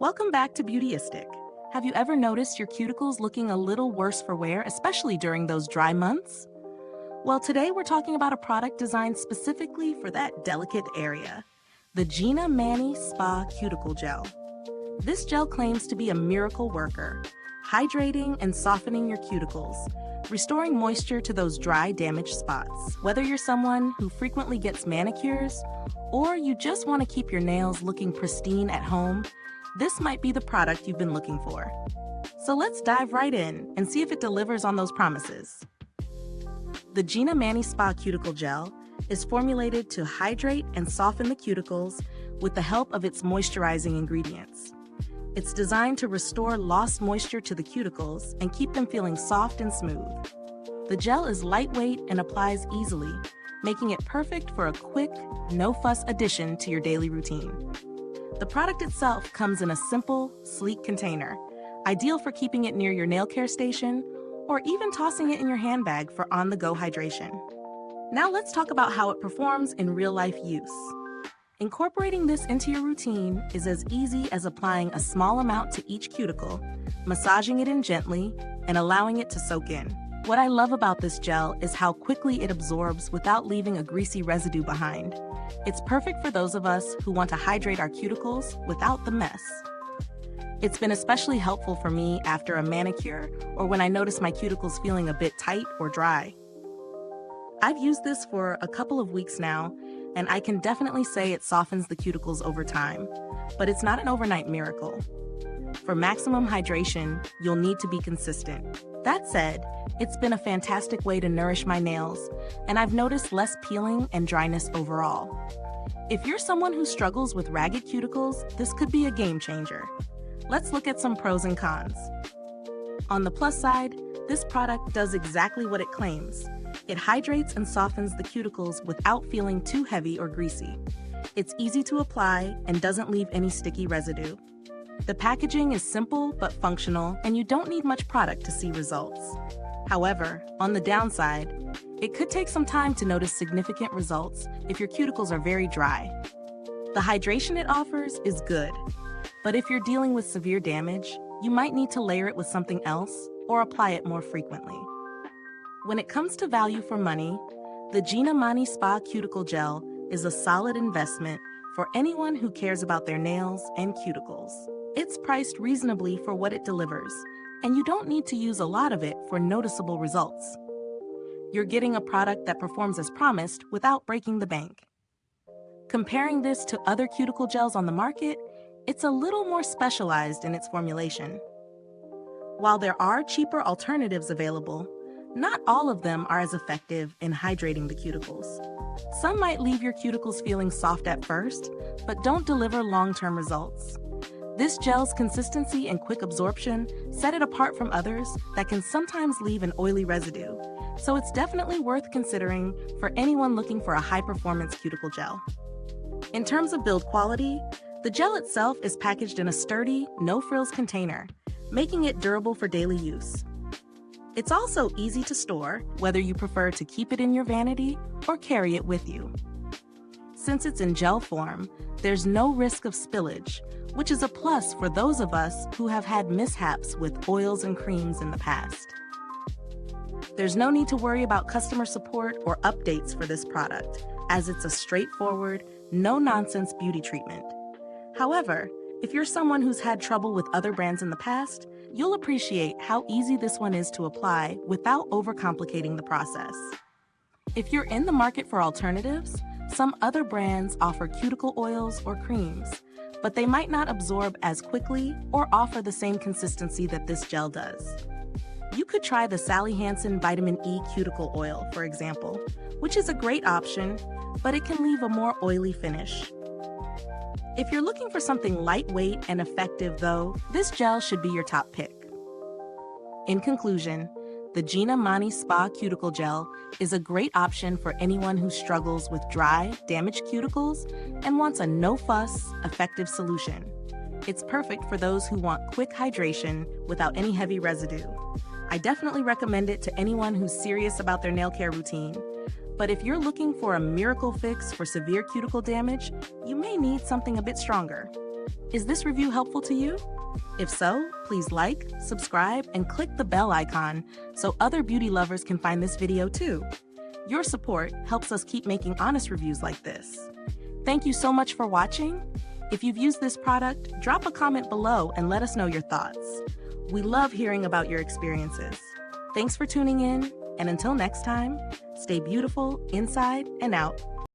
Welcome back to Beautyistic. Have you ever noticed your cuticles looking a little worse for wear, especially during those dry months? Well, today we're talking about a product designed specifically for that delicate area, the Gena Mani Spa Cuticle Gel. This gel claims to be a miracle worker, hydrating and softening your cuticles, restoring moisture to those dry, damaged spots. Whether you're someone who frequently gets manicures or you just want to keep your nails looking pristine at home, this might be the product you've been looking for. So let's dive right in and see if it delivers on those promises. The Gena Mani Spa Cuticle Gel is formulated to hydrate and soften the cuticles with the help of its moisturizing ingredients. It's designed to restore lost moisture to the cuticles and keep them feeling soft and smooth. The gel is lightweight and applies easily, making it perfect for a quick, no-fuss addition to your daily routine. The product itself comes in a simple, sleek container, ideal for keeping it near your nail care station or even tossing it in your handbag for on-the-go hydration. Now let's talk about how it performs in real-life use. Incorporating this into your routine is as easy as applying a small amount to each cuticle, massaging it in gently, and allowing it to soak in. What I love about this gel is how quickly it absorbs without leaving a greasy residue behind. It's perfect for those of us who want to hydrate our cuticles without the mess. It's been especially helpful for me after a manicure or when I notice my cuticles feeling a bit tight or dry. I've used this for a couple of weeks now, and I can definitely say it softens the cuticles over time, but it's not an overnight miracle. For maximum hydration, you'll need to be consistent. That said, it's been a fantastic way to nourish my nails, and I've noticed less peeling and dryness overall. If you're someone who struggles with ragged cuticles, this could be a game changer. Let's look at some pros and cons. On the plus side, this product does exactly what it claims. It hydrates and softens the cuticles without feeling too heavy or greasy. It's easy to apply and doesn't leave any sticky residue. The packaging is simple but functional, and you don't need much product to see results. However, on the downside, it could take some time to notice significant results if your cuticles are very dry. The hydration it offers is good, but if you're dealing with severe damage, you might need to layer it with something else or apply it more frequently. When it comes to value for money, the Gena Mani Spa Cuticle Gel is a solid investment for anyone who cares about their nails and cuticles. It's priced reasonably for what it delivers, and you don't need to use a lot of it for noticeable results. You're getting a product that performs as promised without breaking the bank. Comparing this to other cuticle gels on the market, it's a little more specialized in its formulation. While there are cheaper alternatives available, not all of them are as effective in hydrating the cuticles. Some might leave your cuticles feeling soft at first, but don't deliver long-term results. This gel's consistency and quick absorption set it apart from others that can sometimes leave an oily residue, so it's definitely worth considering for anyone looking for a high-performance cuticle gel. In terms of build quality, the gel itself is packaged in a sturdy, no-frills container, making it durable for daily use. It's also easy to store, whether you prefer to keep it in your vanity or carry it with you. Since it's in gel form, there's no risk of spillage, which is a plus for those of us who have had mishaps with oils and creams in the past. There's no need to worry about customer support or updates for this product, as it's a straightforward, no-nonsense beauty treatment. However, if you're someone who's had trouble with other brands in the past, you'll appreciate how easy this one is to apply without overcomplicating the process. If you're in the market for alternatives, some other brands offer cuticle oils or creams, but they might not absorb as quickly or offer the same consistency that this gel does. You could try the Sally Hansen Vitamin E Cuticle Oil, for example, which is a great option, but it can leave a more oily finish. If you're looking for something lightweight and effective, though, this gel should be your top pick. In conclusion, the Gena Mani Spa Cuticle Gel is a great option for anyone who struggles with dry, damaged cuticles and wants a no-fuss, effective solution. It's perfect for those who want quick hydration without any heavy residue. I definitely recommend it to anyone who's serious about their nail care routine. But if you're looking for a miracle fix for severe cuticle damage, you may need something a bit stronger. Is this review helpful to you? If so, please like, subscribe, and click the bell icon so other beauty lovers can find this video too. Your support helps us keep making honest reviews like this. Thank you so much for watching. If you've used this product, drop a comment below and let us know your thoughts. We love hearing about your experiences. Thanks for tuning in, and until next time, stay beautiful inside and out.